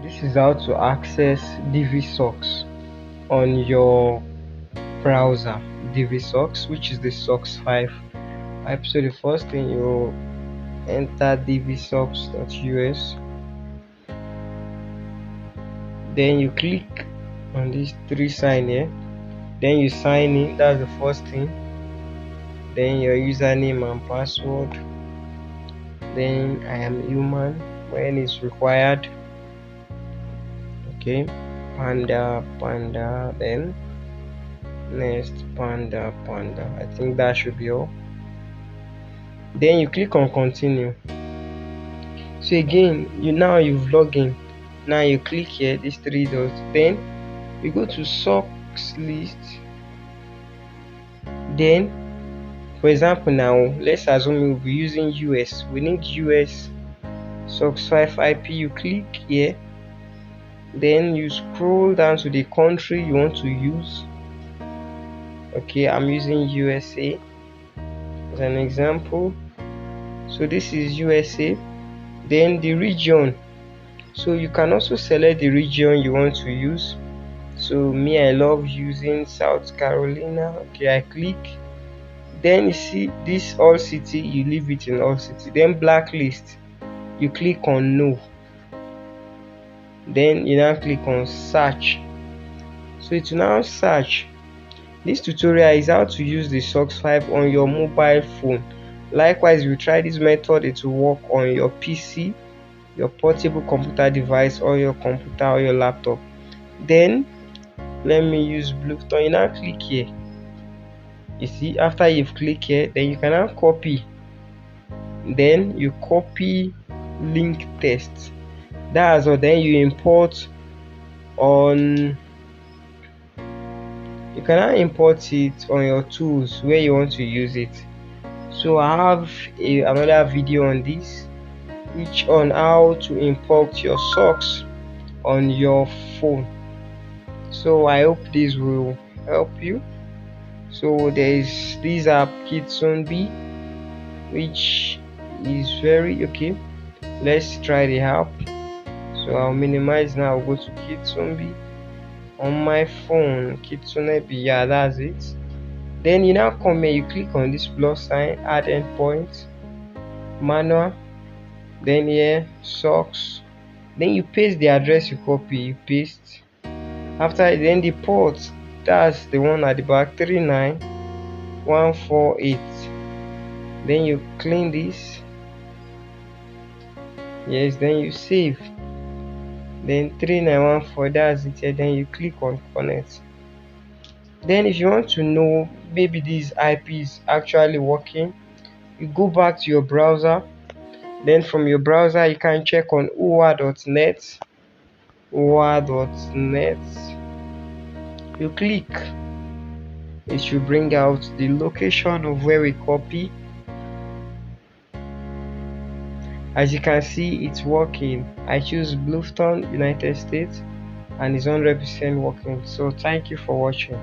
This is how to access dichvusocks on your browser. Dichvusocks, which is the socks 5 app. So the first thing, you enter dichvusocks.us, then you click on these 3 sign here, then you sign in. That's the first thing. Then your username and password, then I am human when it's required. Okay, panda, then next panda. I think that should be all. Then you click on continue. So again, you've logged in. Now you click here, these 3 dots, then you go to socks list. Then for example, now let's assume we'll be using US. We need US socks 5 IP. You click here, then you scroll down to the country you want to use. Okay, I'm using USA as an example. So this is USA. Then the region, so you can also select the region you want to use. So me, I love using South Carolina. Okay, I click. Then you see this all city, you leave it in all city. Then blacklist, you click on no. Then you now click on search. So it will now search. This tutorial is how to use the socks 5 on your mobile phone. Likewise, if you try this method, it will work on your PC, your portable computer device, or your computer or your laptop. Then let me use Bluetooth. You now click here. You see, after you've clicked here, then you can now copy. Then you copy link text. That's all. Then you import on. You can now import it on your tools where you want to use it. So I have another video on this, which on how to import your socks on your phone. So I hope this will help you. So there is this app Kitsonbi, which is very okay. Let's try the app. So I'll minimize now. I'll go to Kitsonbi on my phone. Kitsonbi, yeah, that's it. Then you now come here, you click on this plus sign, add endpoint, manual, then here socks. Then you paste the address you copy, you paste. After then the port, that's the one at the back, 39148. Then you clean this. Yes, then you save. Then 3914, that's it. Then you click on connect. Then if you want to know maybe this IP is actually working, you go back to your browser. Then from your browser you can check on oa.net. You click, it should bring out the location of where we copy. As you can see, it's working. I choose Bluetooth, United States, and it's 100% working. So thank you for watching.